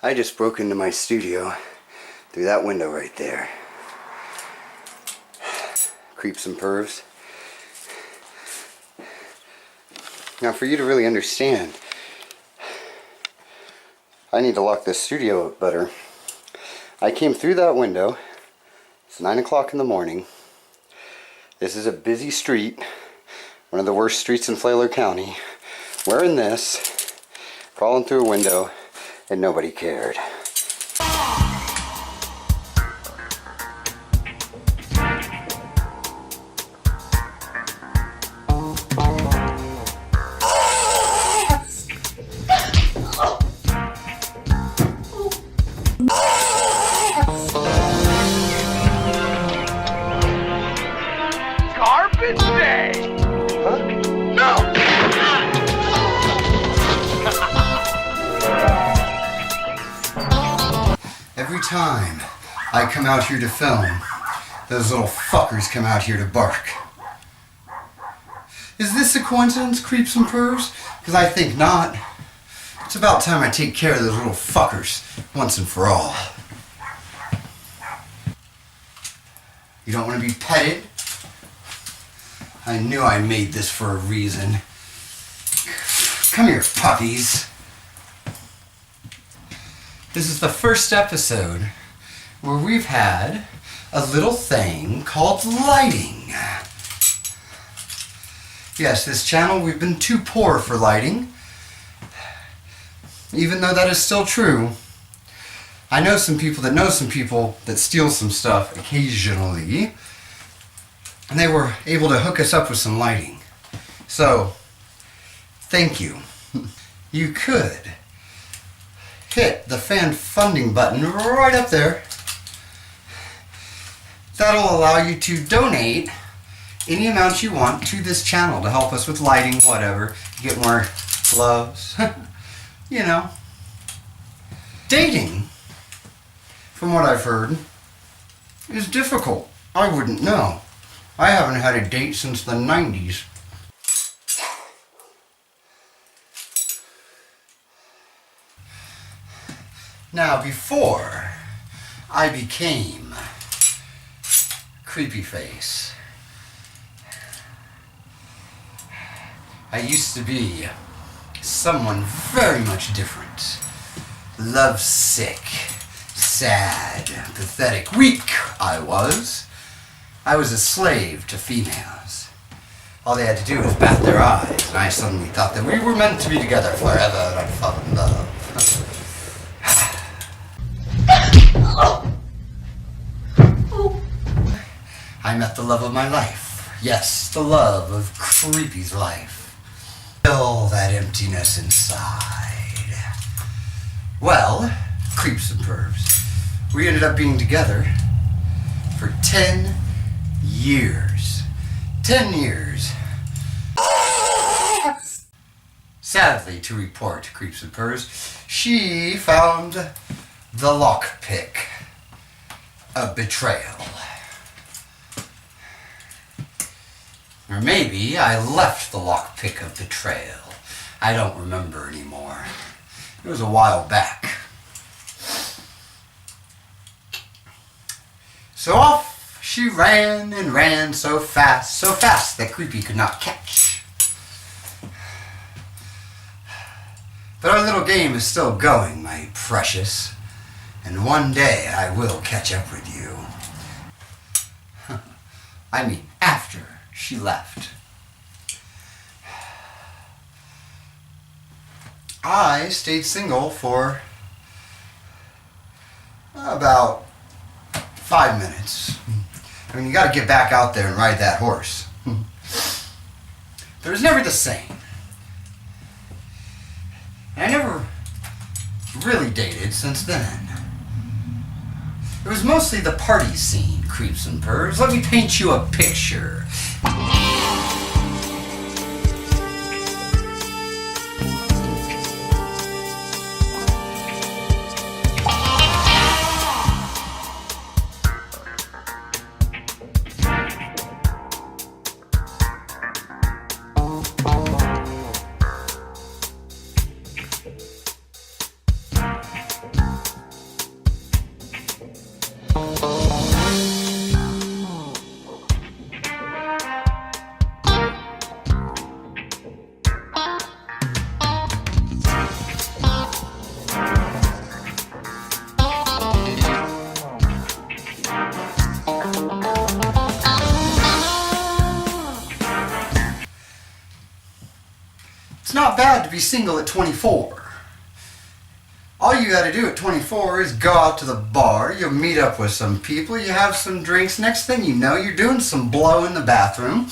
I just broke into my studio through that window right there. Creeps and pervs. Now for you to really understand, I need to lock this studio up better. I came through that window. It's 9 o'clock in the morning. This is a busy street, one of the worst streets in Flailer County. Wearing this, crawling through a window, and nobody cared. Garbage day! Huh? No! Every time I come out here to film, those little fuckers come out here to bark. Is this a coincidence, creeps and pervs? Because I think not. It's about time I take care of those little fuckers once and for all. You don't want to be petted? I knew I made this for a reason. Come here, puppies. This is the first episode where we've had a little thing called lighting. Yes, this channel, we've been too poor for lighting. Even though that is still true, I know some people that steal some stuff occasionally, and they were able to hook us up with some lighting. So, thank you. You could hit the fan funding button right up there. That'll allow you to donate any amount you want to this channel to help us with lighting, whatever. Get more gloves. You know. Dating, from what I've heard, is difficult. I wouldn't know. I haven't had a date since the 90s. Now, before I became Creepy Face, I used to be someone very much different. Lovesick, sad, pathetic, weak I was. I was a slave to females. All they had to do was bat their eyes, and I suddenly thought that we were meant to be together forever, and I'd fall in love. I met the love of my life. Yes, the love of Creepy's life. Fill that emptiness inside. Well, creeps and pervs, we ended up being together for 10 years. 10 years. Sadly to report, creeps and pervs, she found the lockpick of betrayal. Or maybe I left the lockpick of betrayal. I don't remember anymore. It was a while back. So off she ran and ran so fast that Creepy could not catch. But our little game is still going, my precious. And one day I will catch up with you. I mean, after she left. I stayed single for about 5 minutes. I mean, you gotta get back out there and ride that horse. But it was never the same. And I never really dated since then. It was mostly the party scene, creeps and pervs. Let me paint you a picture. not bad to be single at 24. All you gotta do at 24 is go out to the bar, you'll meet up with some people, you have some drinks, next thing you know, you're doing some blow in the bathroom,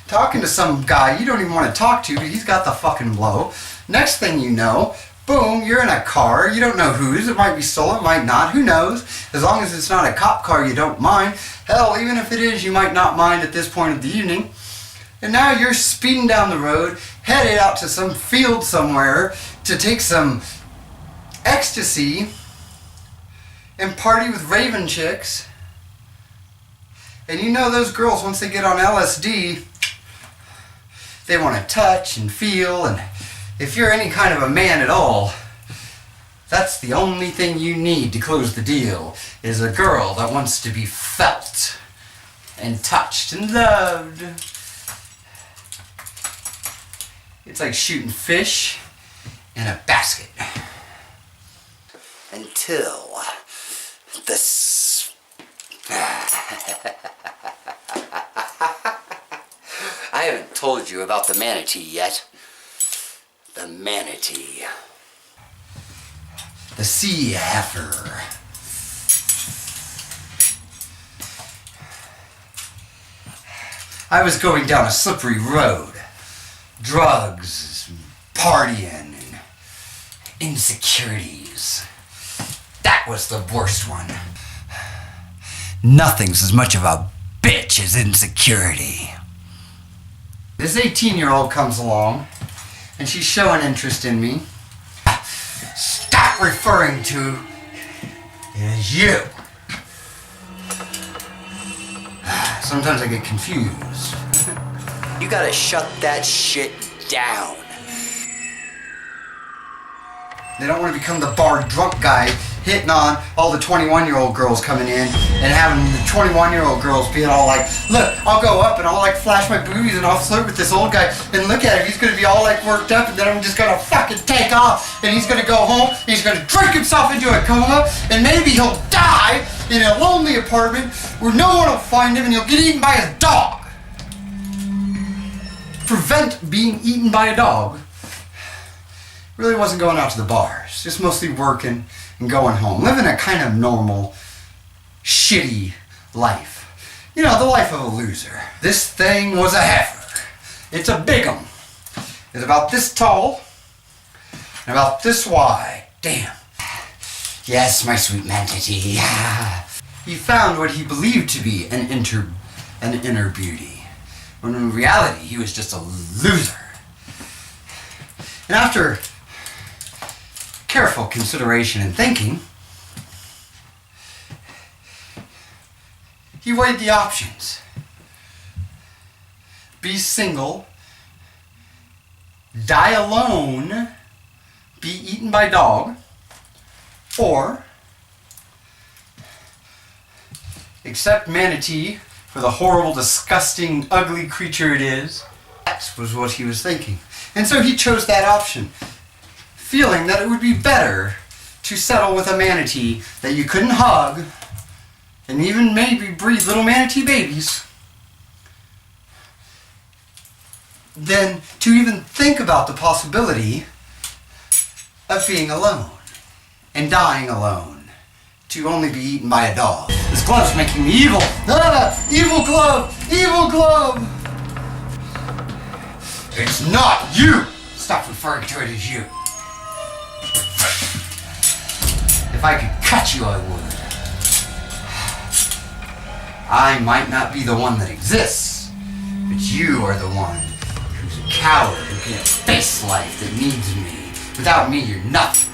talking to some guy you don't even want to talk to, but he's got the fucking blow. Next thing you know, boom, you're in a car, you don't know whose, it might be stolen, it might not, who knows? As long as it's not a cop car, you don't mind. Hell, even if it is, you might not mind at this point of the evening. And now you're speeding down the road, headed out to some field somewhere to take some ecstasy and party with raven chicks. And you know those girls, once they get on LSD, they want to touch and feel, and if you're any kind of a man at all, that's the only thing you need to close the deal, is a girl that wants to be felt and touched and loved. It's like shooting fish in a basket. Until this. I haven't told you about the manatee yet. The manatee. The sea heifer. I was going down a slippery road. Drugs, partying, and insecurities. That was the worst one. Nothing's as much of a bitch as insecurity. This 18-year-old comes along, and she's showing interest in me. Stop referring to it as you. Sometimes I get confused. You gotta shut that shit down. They don't want to become the bar drunk guy hitting on all the 21-year-old girls coming in and having the 21-year-old girls being all like, look, I'll go up and I'll like flash my boobies and I'll flirt with this old guy and look at him, he's gonna be all like worked up and then I'm just gonna fucking take off and he's gonna go home and he's gonna drink himself into a coma and maybe he'll die in a lonely apartment where no one will find him and he'll get eaten by a dog. Prevent being eaten by a dog. Really wasn't going out to the bars, just mostly working and going home, living a kind of normal, shitty life. You know, the life of a loser. This thing was a heifer. It's a big 'un. It's about this tall and about this wide. Damn. Yes, my sweet Manatee. He found what he believed to be an inner beauty, when in reality he was just a loser. And after careful consideration and thinking, he weighed the options. Be single, die alone, be eaten by dog, or accept Manatee for the horrible, disgusting, ugly creature it is. That was what he was thinking. And so he chose that option, feeling that it would be better to settle with a manatee that you couldn't hug and even maybe breed little manatee babies than to even think about the possibility of being alone and dying alone, to only be eaten by a dog. This glove's making me evil. Ah, evil glove! Evil glove! It's not you! Stop referring to it as you. If I could cut you, I would. I might not be the one that exists, but you are the one who's a coward who can't face life, that needs me. Without me, you're nothing.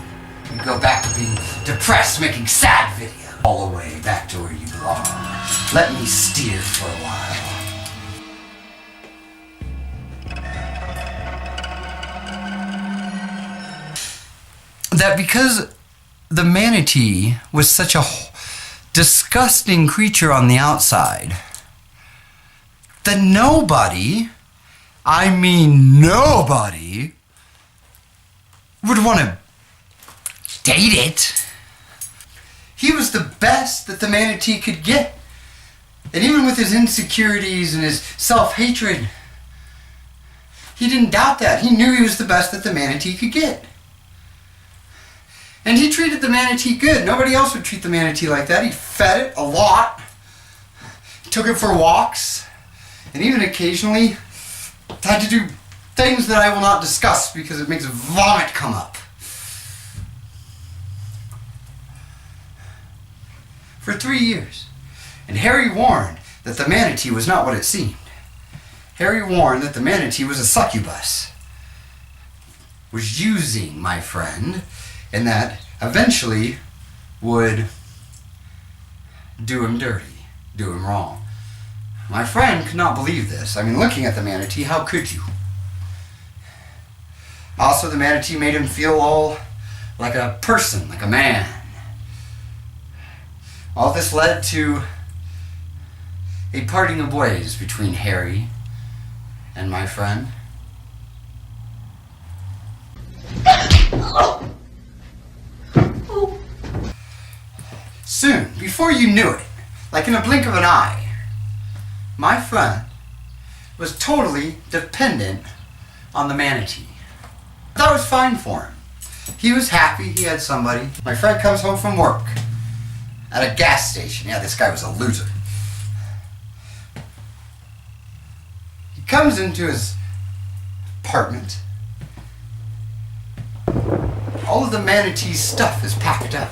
You go back to being depressed, making sad videos. All the way back to where you belong. Let me steer for a while. That because the manatee was such a disgusting creature on the outside, that nobody, I mean nobody, would want to date it. He was the best that the manatee could get. And even with his insecurities and his self-hatred, He didn't doubt that. He knew he was the best that the manatee could get. And he treated the manatee good. Nobody else would treat the manatee like that. He fed it a lot. He took it for walks. And even occasionally had to do things that I will not discuss because it makes vomit come up. For 3 years. And Harry warned that the manatee was not what it seemed. Harry warned that the manatee was a succubus. Was using my friend, and that eventually would do him dirty, do him wrong. My friend could not believe this. I mean, looking at the manatee, how could you? Also, the manatee made him feel all like a person, like a man. All this led to a parting of ways between Harry and my friend. Soon, before you knew it, like in a blink of an eye, my friend was totally dependent on the manatee. That was fine for him. He was happy he had somebody. My friend comes home from work at a gas station. Yeah, this guy was a loser. He comes into his apartment. All of the manatee's stuff is packed up.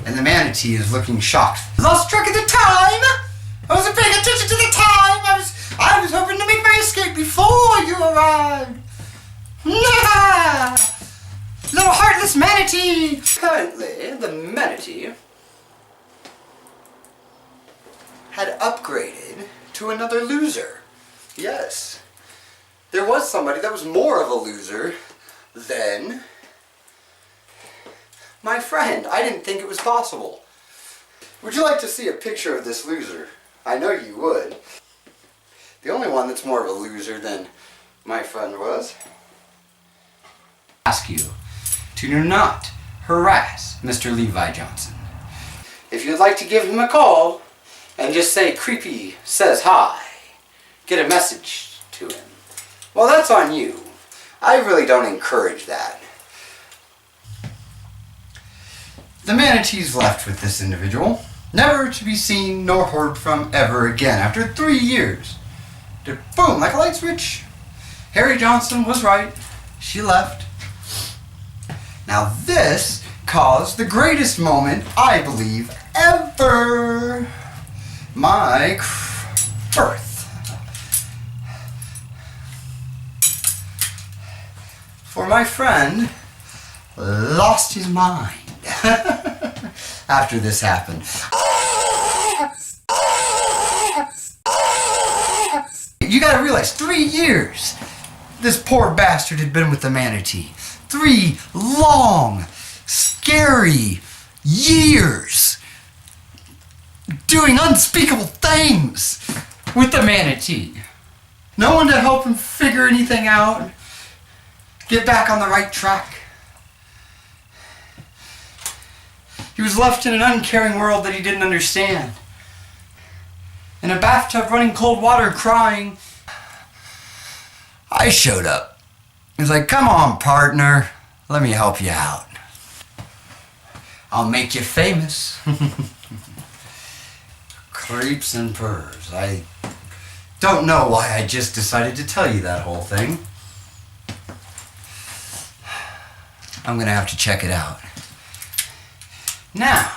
And the manatee is looking shocked. Lost track of the time! I wasn't paying attention to the time! I was hoping to make my escape before you arrived! Nah! Little heartless manatee! Currently, the manatee had upgraded to another loser. Yes. There was somebody that was more of a loser than my friend. I didn't think it was possible. Would you like to see a picture of this loser? I know you would. The only one that's more of a loser than my friend was. Ask you to do not harass Mr. Levi Johnson. If you'd like to give him a call and just say Creepy says hi, get a message to him. Well, that's on you. I really don't encourage that. The manatee's left with this individual, never to be seen nor heard from ever again. After 3 years, boom, like a light switch. Harry Johnson was right. She left. Now this caused the greatest moment, I believe, ever. My birth. For my friend lost his mind after this happened. You gotta realize, 3 years this poor bastard had been with the manatee. 3 long, scary years doing unspeakable things with the manatee. No one to help him figure anything out, get back on the right track. He was left in an uncaring world that he didn't understand. In a bathtub running cold water crying. I showed up. He was like, come on, partner. Let me help you out. I'll make you famous. Creeps and purrs. I don't know why I just decided to tell you that whole thing. I'm gonna have to check it out. Now,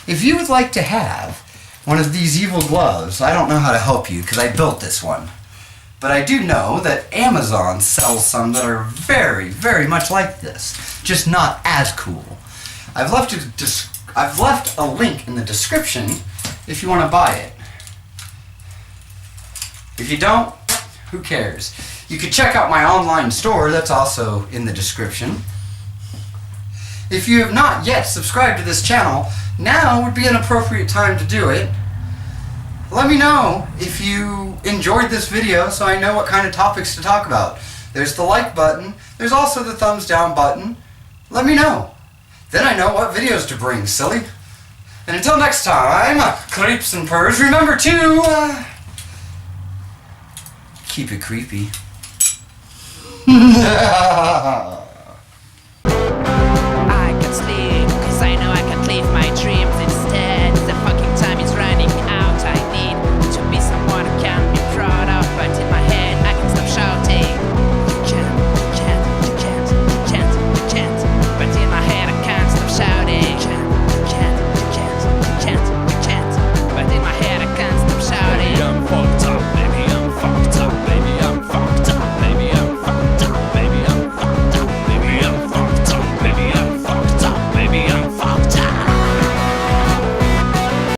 if you would like to have one of these evil gloves, I don't know how to help you because I built this one. But I do know that Amazon sells some that are very, very much like this, just not as cool. I've left a link in the description if you want to buy it. If you don't, who cares? You can check out my online store, that's also in the description. If you have not yet subscribed to this channel, now would be an appropriate time to do it. Let me know if you enjoyed this video so I know what kind of topics to talk about. There's the like button. There's also the thumbs down button. Let me know. Then I know what videos to bring, silly. And until next time, creeps and purrs, remember to Keep it creepy.